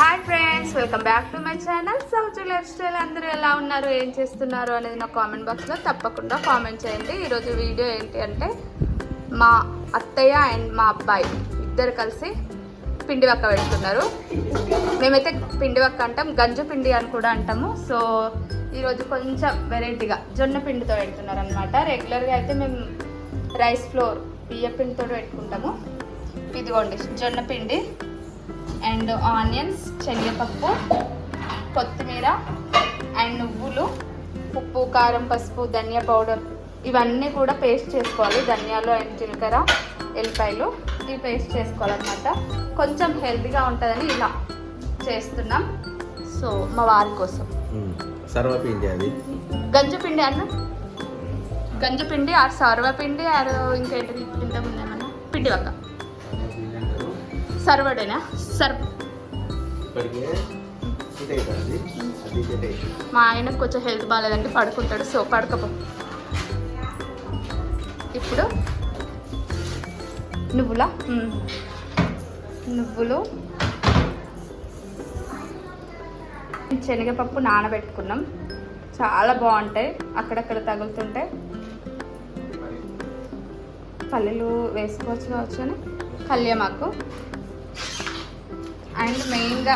Hi friends, welcome back to my channel Souju life style. అందరూ ఎలా ఉన్నారు, ఏం చేస్తున్నారు అనేది నా కామెంట్ బాక్స్లో తప్పకుండా కామెంట్ చేయండి. ఈరోజు వీడియో ఏంటి అంటే మా అత్తయ్య అండ్ మా అబ్బాయి ఇద్దరు కలిసి పిండి వక్క పెడుతున్నారు. మేమైతే పిండి వక్క అంటాం, గంజు పిండి అని కూడా అంటాము. సో ఈరోజు కొంచెం వెరైటీగా జొన్న పిండితో పెడుతున్నారు అనమాట. రెగ్యులర్గా అయితే మేము రైస్ ఫ్లోర్ బియ్య పిండితో పెట్టుకుంటాము. ఇదిగోండి జొన్న పిండి అండ్ ఆనియన్స్, శనగపప్పు, కొత్తిమీర అండ్ నువ్వులు, ఉప్పు, కారం, పసుపు, ధనియా పౌడర్ ఇవన్నీ కూడా పేస్ట్ చేసుకోవాలి. ధనియాలు అండ్ జీలకర్ర, ఎల్లిపాయలు ఇవి పేస్ట్ చేసుకోవాలన్నమాట. కొంచెం హెల్తీగా ఉంటుందని ఇలా చేస్తున్నాం. సో మా వారి కోసం సర్వపిండి, అది గంజుపిండి అన్న, గంజుపిండి ఆర్ సర్వపిండి ఆర్ ఇంకేంటిది కింద ఉందేమన్నా పిండి వక్క సర్వడేనా మా ఆయనకు కొంచెం హెల్త్ బాగాలేదంటే పడుకుంటాడు. సో పడుకోపో. ఇప్పుడు నువ్వులు శనగపప్పు నానబెట్టుకున్నాం. చాలా బాగుంటాయి, అక్కడక్కడ తగులుతుంటాయి. పల్లెలు వేసుకోవచ్చు కావచ్చు అని కళ్యామాకు అండ్ మెయిన్గా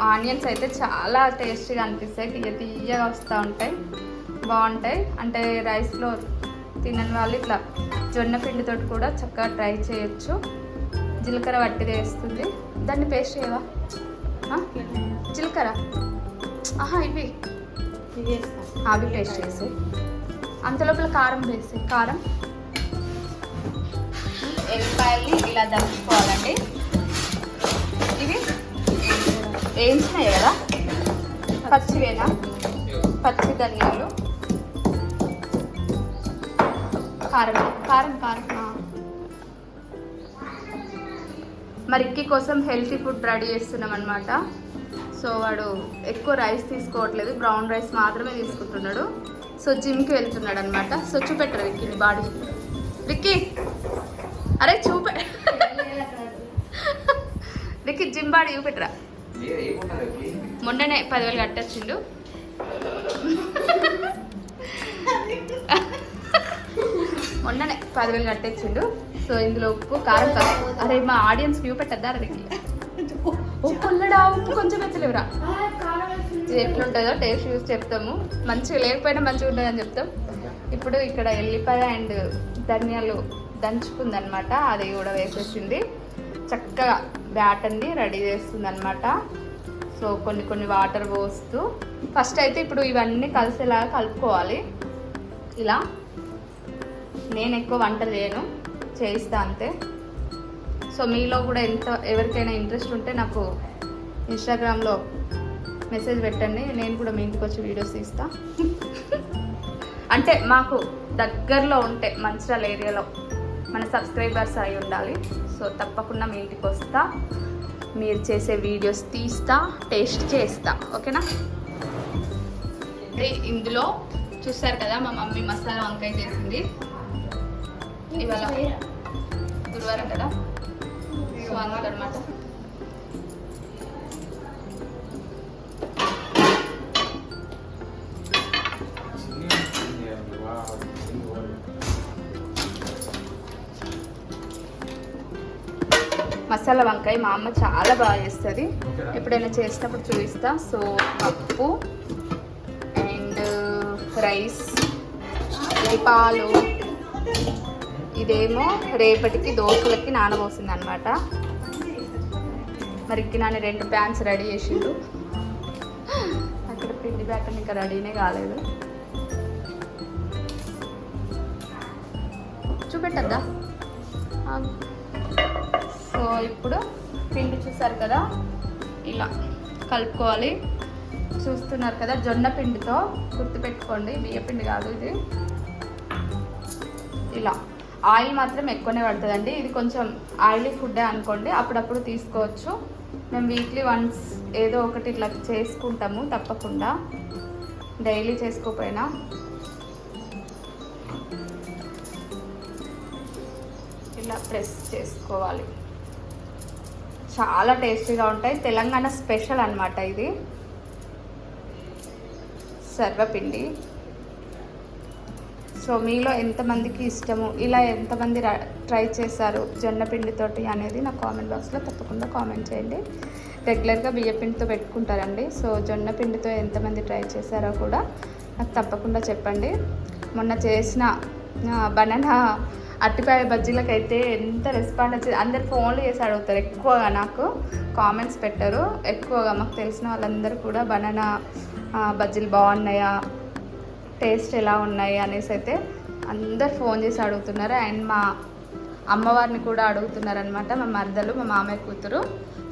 ఆనియన్స్ అయితే చాలా టేస్టీగా అనిపిస్తాయి. తీయగా వస్తూ ఉంటాయి, బాగుంటాయి. అంటే రైస్లో తినని వాళ్ళు ఇట్లా జొన్న పిండితో కూడా చక్కగా ట్రై చేయొచ్చు. జీలకర్ర వట్టిది వేస్తుంది, దాన్ని పేస్ట్ చేయవా? జీలకర్ర ఇవి అవి పేస్ట్ చేసి అంతలోపల కారం వేసి, కారం ఎల్లిపాయల్ని ఇలా దంచుకోవాలండి. ఇవి వేయించినాయి కదా, పచ్చివేనా, పచ్చి ధనియాలు, కారం కారం కారం. మరిక్కి కోసం హెల్తీ ఫుడ్ రెడీ చేస్తున్నాం అనమాట. సో వాడు ఎక్కువ రైస్ తీసుకోవట్లేదు, బ్రౌన్ రైస్ మాత్రమే తీసుకుంటున్నాడు. సో జిమ్కి వెళ్తున్నాడు అనమాట. సో చూపెట్టరు విక్కీని బాడీ. విక్కీ అరే చూపె విక్కీ జిమ్ బాడీ చూపెట్టరా. మొన్ననే 10,000 కట్టొచ్చిండు. మొన్ననే 10,000 కట్టొచ్చిండు. సో ఇందులో ఉప్పు, కారం, పసుపు. అరే మా ఆడియన్స్ చూపెట్టద్దా విక్కీ? ఉప్పు ఉన్నడా, ఉప్పు కొంచెం మెచ్చలేవురా. ఇది ఎట్లుంటుందో టేస్ట్ చూసి చెప్తాము. మంచిగా లేకపోయినా మంచిగా ఉంటుందని చెప్తాం. ఇప్పుడు ఇక్కడ ఎల్లిపాయ అండ్ ధనియాలు దంచుకుందనమాట, అది కూడా వేసేసింది. చక్కగా బ్యాటర్ని రెడీ చేస్తుంది అనమాట. సో కొన్ని వాటర్ పోస్తూ ఫస్ట్ అయితే ఇప్పుడు ఇవన్నీ కలిసేలాగా కలుపుకోవాలి. ఇలా నేను ఎక్కువ వంటలు చేయను, చేయిస్తా అంతే. సో మీలో కూడా ఎవరికైనా ఇంట్రెస్ట్ ఉంటే నాకు ఇన్స్టాగ్రామ్లో మెసేజ్ పెట్టండి, నేను కూడా మీ ఇంటికి వచ్చి వీడియోస్ తీస్తా. అంటే మాకు దగ్గరలో ఉంటే మంచిర్యాల ఏరియాలో మన సబ్స్క్రైబర్స్ అయి ఉండాలి. సో తప్పకుండా మీ ఇంటికి వస్తా, మీరు చేసే వీడియోస్ తీస్తా, టేస్ట్ చేస్తా. ఓకేనా? ఇందులో చూస్తారు కదా మా మమ్మీ మసాలా వంకాయ చేసింది. ఇవాళ గురువారం కదా, సో అందుకనమాట. మసాలా వంకాయ మా అమ్మ చాలా బాగా చేస్తుంది, ఎప్పుడైనా చేసినప్పుడు చూపిస్తా. సో పప్పు అండ్ రైస్, ఇది పాలు, ఇదేమో రేపటికి దోశలకి నానబోసింది అనమాట. మరికి నాన్న 2 ప్యాన్స్ రెడీ చేసిండు. అక్కడ పిండి బ్యాటర్ ఇంకా రెడీనే కాలేదు. చూపెట్టద్దా? సో ఇప్పుడు పిండి చూసారు కదా, ఇలా కలుపుకోవాలి. చూస్తున్నారు కదా, జొన్న పిండితో, గుర్తుపెట్టుకోండి, బియ్య పిండి కాదు ఇది. ఇలా ఆయిల్ మాత్రం ఎక్కువనే పడుతుందండి. ఇది కొంచెం ఆయిలీ ఫుడ్డే అనుకోండి, అప్పుడప్పుడు తీసుకోవచ్చు. మేము వీక్లీ వన్స్ ఏదో ఒకటి ఇట్లా చేసుకుంటాము, తప్పకుండా డైలీ చేసుకోకపోయినా. ఇలా ప్రెస్ చేసుకోవాలి. చాలా టేస్టీగా ఉంటాయి. తెలంగాణ స్పెషల్ అన్నమాట ఇది సర్వపిండి. సో మీలో ఎంతమందికి ఇష్టము, ఇలా ఎంతమంది ట్రై చేశారు జొన్న పిండితోటి అనేది నాకు కామెంట్ బాక్స్లో తప్పకుండా కామెంట్ చేయండి. రెగ్యులర్గా బియ్యపిండితో పెట్టుకుంటారండి. సో జొన్న పిండితో ఎంతమంది ట్రై చేశారో కూడా నాకు తప్పకుండా చెప్పండి. మొన్న చేసిన బనానా అట్టిపాయ బజ్జీలకైతే ఎంత రెస్పాండ్ వచ్చింది. అందరు ఫోన్లు చేసి అడుగుతారు ఎక్కువగా, నాకు కామెంట్స్ పెట్టారు ఎక్కువగా. మాకు తెలిసిన వాళ్ళందరూ కూడా బనానా బజ్జీలు బాగున్నాయా, టేస్ట్ ఎలా ఉన్నాయి అనేసి అయితే అందరు ఫోన్ చేసి అడుగుతున్నారు. అండ్ మా అమ్మవారిని కూడా అడుగుతున్నారు అనమాట, మా మరదలు, మా మామయ్య కూతురు.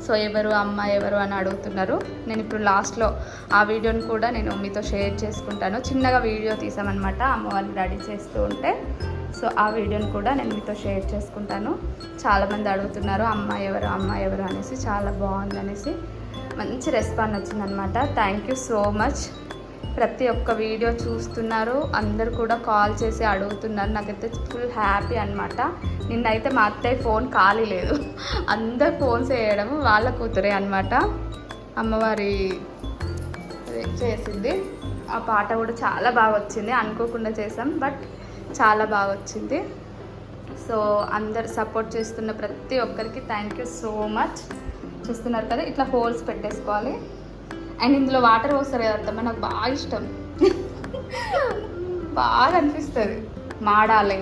సో ఎవరు అమ్మ ఎవరు అని అడుగుతున్నారు. నేను ఇప్పుడు లాస్ట్లో ఆ వీడియోని కూడా నేను మీతో షేర్ చేసుకుంటాను. చిన్నగా వీడియో తీసామన్నమాట అమ్మవారిని రెడీ చేస్తూ ఉంటే. సో ఆ వీడియోని కూడా నేను మీతో షేర్ చేసుకుంటాను. చాలామంది అడుగుతున్నారు అమ్మ ఎవరు అనేసి. చాలా బాగుంది అనేసి మంచి రెస్పాండ్ వచ్చిందనమాట. Thank you so much. ప్రతి ఒక్క వీడియో చూస్తున్నారు, అందరు కూడా కాల్ చేసి అడుగుతున్నారు. నాకైతే ఫుల్ హ్యాపీ అనమాట. నిన్నైతే మా అత్తయ్య ఫోన్ ఖాళీ లేదు, అందరు ఫోన్స్ చేయడం వాళ్ళ కూతురే అనమాట. అమ్మవారి చేసింది ఆ పాట కూడా చాలా బాగా వచ్చింది. అనుకోకుండా చేసాం బట్ చాలా బాగా వచ్చింది. సో అందరు సపోర్ట్ చేస్తున్న ప్రతి ఒక్కరికి థ్యాంక్ యూ సో మచ్. చూస్తున్నారు కదా, ఇట్లా హోల్స్ పెట్టేసుకోవాలి. అండ్ ఇందులో వాటర్ పోస్తారు కదా అత్తమ్మ, నాకు బాగా ఇష్టం. బాగా అనిపిస్తుంది. మాడాలి,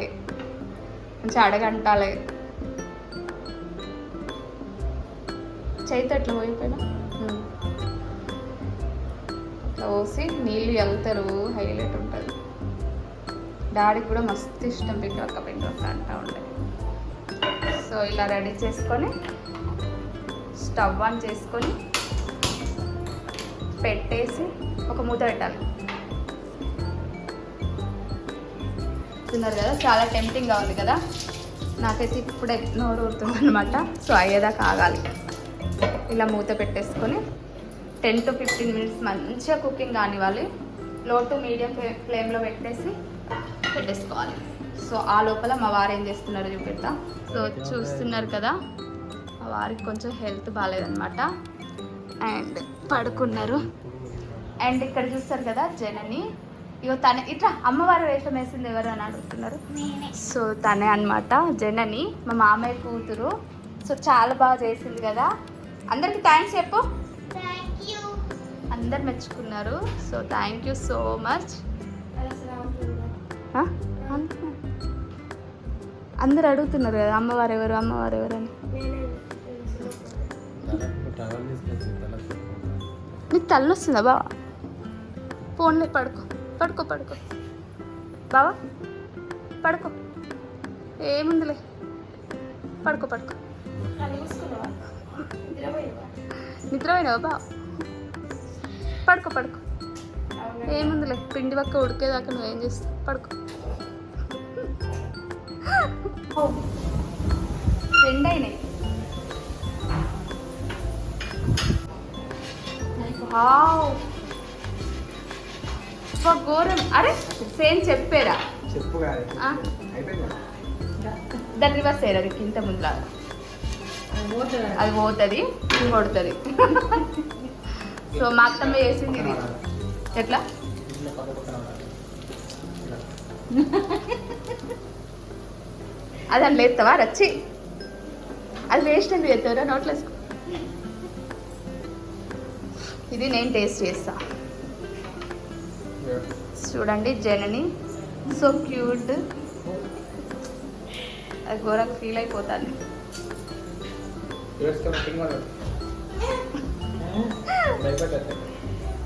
మంచిగా అడగంటాలి. చేతి అట్లా పోయిపోయినా అట్లా పోసి నీళ్ళు వెళ్తారు, హైలైట్ ఉంటుంది. డాడీకి కూడా మస్తు ఇష్టం పిండి అంటూ ఉంటాయి. సో ఇలా రెడీ చేసుకొని స్టవ్ ఆన్ చేసుకొని పెట్టేసి ఒక మూత పెట్టాలి. చూస్తున్నారు కదా, చాలా టెంప్టింగ్గా ఉంది కదా. నాకైతే ఇప్పుడే నోరు ఊరుతుంది అనమాట. సో అయ్యేదాకా ఆగాలి. ఇలా మూత పెట్టేసుకొని 10 to 15 minutes మంచిగా కుకింగ్ కానివ్వాలి. లో టు మీడియం ఫ్లేమ్లో పెట్టేసుకోవాలి. సో ఆ లోపల మా వారు ఏం చేస్తున్నారు చూపెడతా. సో చూస్తున్నారు కదా, మా వారికి కొంచెం హెల్త్ బాగాలేదనమాట అండ్ పడుకున్నారు. అండ్ ఇక్కడ చూస్తారు కదా జనని, ఇగో తనే. ఇట్లా అమ్మవారి వేషం వేసింది ఎవరు అని అడుగుతున్నారు. సో తనే అనమాట జనని, మా మామయ్య కూతురు. సో చాలా బాగా చేసింది కదా. అందరికి థ్యాంక్స్ చెప్పు. అందరు మెచ్చుకున్నారు. So thank you so much. అందరు అడుగుతున్నారు కదా అమ్మవారు ఎవరు అని. నీకు తల్లి వస్తుందా బావా? ఫోన్లే పడుకో బావా, పడుకో. ఏముందిలే, పడుకో. నిద్రపోయినావా బావా? పడుకో. ఏముందిలే, పిండి పక్క ఉడికేదాకా నువ్వేం చేస్తావు? పడుకో. 2 అయినాయి. ఘోరం. అరే సేమ్ చెప్పారా? దాని రివర్స్ అయ్యారు. అది ఇంత ముందులాగా అది పోతుంది, కొడుతుంది. సో మా అత్తమ్మ చేసింది ఇది. ఎట్లా అది అని లేస్తావా రచ్చి? అది వేస్ట్ అని చేస్తారా? నోట్లో వేసుకో. ఇది నేను టేస్ట్ చేస్తా. చూడండి జనని, సో క్యూట్. అది ఘోరంగా ఫీల్ అయిపోతాను.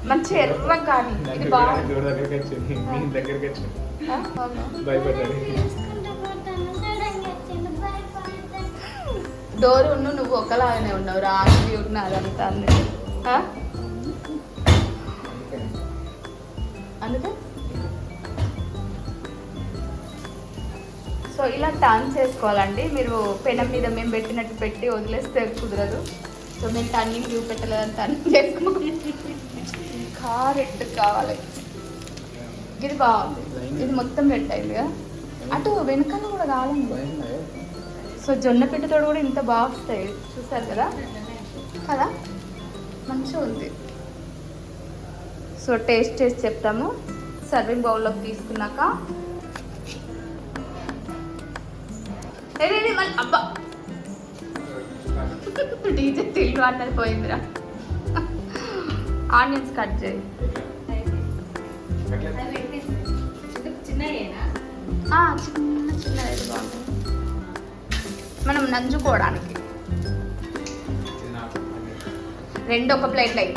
మంచి ఎర్రగా కానీ ఇది బాగుంది. డోరు నువ్వు ఒకలాగానే ఉన్నావు. రాజు ఉన్న అదంతా అందుకే. సో ఇలా టర్న్ చేసుకోవాలండి. మీరు పెనం మీద మేము పెట్టినట్టు పెట్టి వదిలేస్తే కుదరదు. సో మేము టర్నింగ్ చూపెట్టలేదని టర్నింగ్ చేసుకోవాలి. ఇంకా రెడ్ కావాలి. ఇది బాగుంది. ఇది మొత్తం రెడ్ అయింది కదా. అటు వెనకాల కూడా కావాలండి. సో జొన్న పిట్టతో కూడా ఇంత బాగా వస్తాయి. చూస్తారు కదా. కదా మంచిగా ఉంది. సో టేస్ట్ చేసి చెప్తాము. సర్వింగ్ బౌల్లోకి తీసుకున్నాక అబ్బా డీజే తిల్లు అన్నది పోయిందిరా. ఆనియన్స్ కట్ చేయి. చిన్న చిన్న అయితే బాగుంటుంది మనం నంజుకోవడానికి. 2 ఒక ప్లేట్లు అయ్యి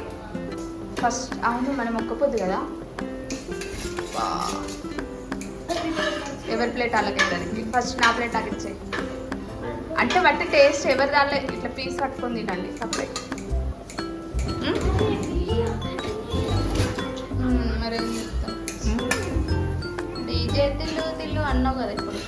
ఫస్ట్. అవును మనం ఒక్కపోద్దు కదా, ఎవరి ప్లేట్ అలాగే దానికి. ఫస్ట్ నా ప్లేట్ నాకు ఇచ్చేయి. అంటే బట్టి టేస్ట్ ఎవరి దానిలో ఇట్లా పీస్ పట్టుకొని తినండి సపరేట్. మరేం చెప్తాం, డీజే తిల్లు అన్నావు కదా ఇప్పుడు.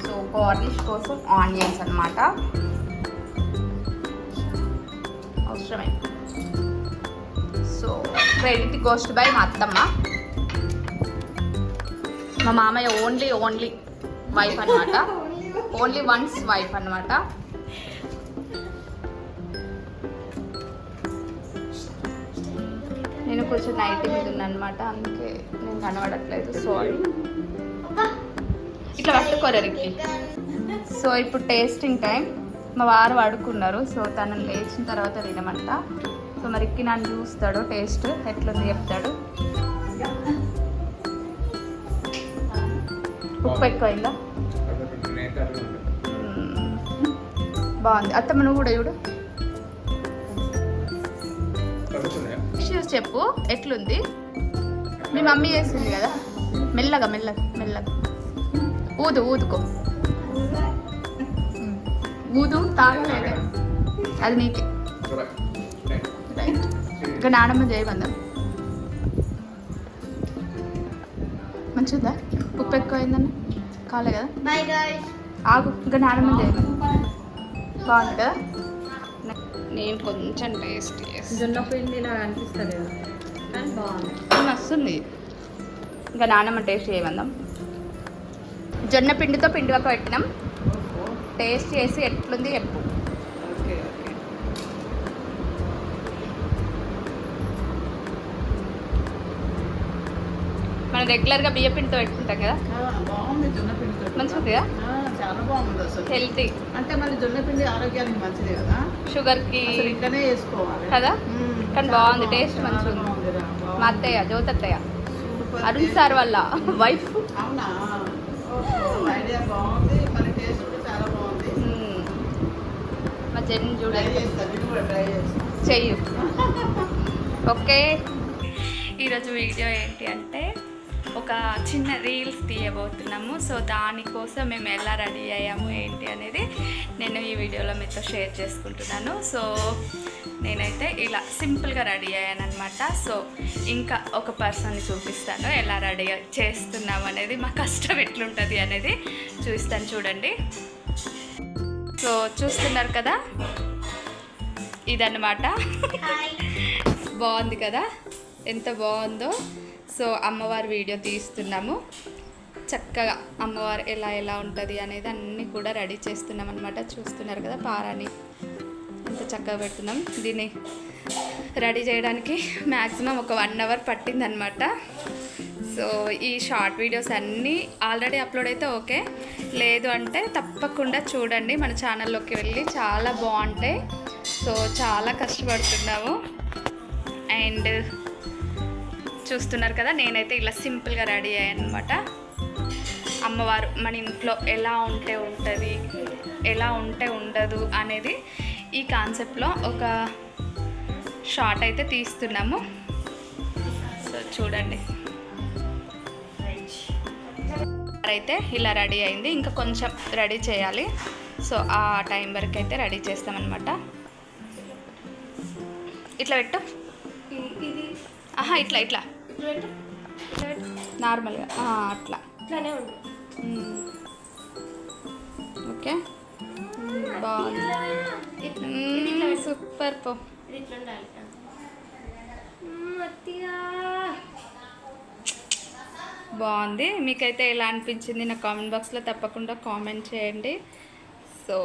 సో గార్నిష్ కోసం ఆనియన్స్ అన్నమాట అవసరమే. సో క్రెడిట్ గోస్ట్ బై మా అత్తమ్మ. మా మామయ్య ఓన్లీ వైఫ్ అనమాట, ఓన్లీ వన్స్ వైఫ్ అనమాట. నేను కొంచెం నైట్ మీద ఉన్నా అనమాట, అందుకే నేను కనబడట్లేదు, సారీ. ఇట్లా పట్టుకోరరికి. సో ఇప్పుడు టేస్టింగ్ టైం. మా వారు పడుకున్నారు, సో తనని లేచిన తర్వాత తినమంట. సో మరికి నన్ను చూస్తాడు, టేస్ట్ ఎట్లుంది చెప్తాడు. ఉప్పు ఎక్కువైందా? బాగుంది. అత్తమ్మ నువ్వు కూడా చూడు, చెప్పు ఎట్లుంది. మీ మమ్మీ చేసింది కదా, మెల్లగా ఊదుకో, ఊదు తాగలేదు అది నీకే. ఇంకా నానమ్మ చేయమందా మంచిదా? ఉప్పు ఎక్కువైందన్న కాలే కదా, ఆగు. ఇంకా నానమ్మ చేయమని బాగుంది కదా. నేను కొంచెం టేస్ట్ జొన్న పిండి ఇలా అనిపిస్తుంది కదా, కానీ బాగుంది, వస్తుంది. ఇంకా నానమ్మ టేస్ట్ చేయమందాం. జొన్న పిండితో పిండి వరకు పెట్టినాం, టేస్ట్ చేసి ఎట్లుంది చెప్పు. ఓకే మనం రెగ్యులర్గా బియ్య పిండితో పెట్టుకుంటాం కదా, బాగుంది. జొన్న పిండితో మంచిగా ఉంది కదా, చాలా బాగుంది అసలు. హెల్తీ అంటే మళ్ళీ జొన్న పిండి ఆరోగ్యానికి మంచిది కదా, షుగర్కి ఇంట్లోనే వేసుకోవాలి కదా. కానీ బాగుంది, టేస్ట్ మంచిగా ఉంది. మా అత్తయ్య జ్యోతత్తయ్య అరుణ్ సార్ వాళ్ళ వైఫ్. అవునా, ఐడియా బాగుంది, మరి టేస్ట్ కూడా చాలా బాగుంది. మా జన్ చూడండి, ట్రై చేస్తాను చెయ్యు. ఓకే, ఈరోజు వీడియో ఏంటి అంటే ఒక చిన్న రీల్స్ తీయబోతున్నాము. సో దానికోసం మేము ఎలా రెడీ అయ్యాము ఏంటి అనేది నేను ఈ వీడియోలో మీతో షేర్ చేసుకుంటున్నాను. సో నేనైతే ఇలా సింపుల్గా రెడీ అయ్యాను అనమాట. సో ఇంకా ఒక పర్సన్ని చూపిస్తాను ఎలా రెడీ చేస్తున్నాము అనేది, మా కష్టం ఎట్లుంటుంది అనేది చూపిస్తాను చూడండి. సో చూస్తున్నారు కదా, ఇదన్నమాట. బాగుంది కదా, ఎంత బాగుందో. సో అమ్మవారి వీడియో తీస్తున్నాము, చక్కగా అమ్మవారు ఎలా ఉంటుంది అనేది అన్నీ కూడా రెడీ చేస్తున్నాం అనమాట. చూస్తున్నారు కదా, పారాని ఎంత చక్కగా పెడుతున్నాం. దీన్ని రెడీ చేయడానికి మ్యాక్సిమం ఒక 1 అవర్ పట్టిందనమాట. సో ఈ షార్ట్ వీడియోస్ అన్నీ ఆల్రెడీ అప్లోడ్ అయితే ఓకే, లేదు అంటే తప్పకుండా చూడండి మన ఛానల్లోకి వెళ్ళి, చాలా బాగుంటాయి. సో చాలా కష్టపడుతున్నాము. అండ్ చూస్తున్నారు కదా, నేనైతే ఇలా సింపుల్గా రెడీ అయ్యాను అనమాట. అమ్మవారు మన ఇంట్లో ఎలా ఉంటే ఉంటుంది, ఎలా ఉంటే ఉండదు అనేది ఈ కాన్సెప్ట్లో ఒక షార్ట్ అయితే తీస్తున్నాము. సో చూడండి, అయితే ఇలా రెడీ అయింది. ఇంకా కొంచెం రెడీ చేయాలి. సో ఆ టైం వరకు అయితే రెడీ చేస్తామన్నమాట. ఇట్లా పెట్టు, ఆహా ఇట్లా నార్మల్గా అట్లా ఇట్లానే ఉంది. ఓకే, బాగుంది, సూపర్. పో ఇట్లా ఉండాలి. మత్తిగా బాగుంది. మీకైతే ఎలా అనిపించింది నా కామెంట్ బాక్స్లో తప్పకుండా కామెంట్ చేయండి. సో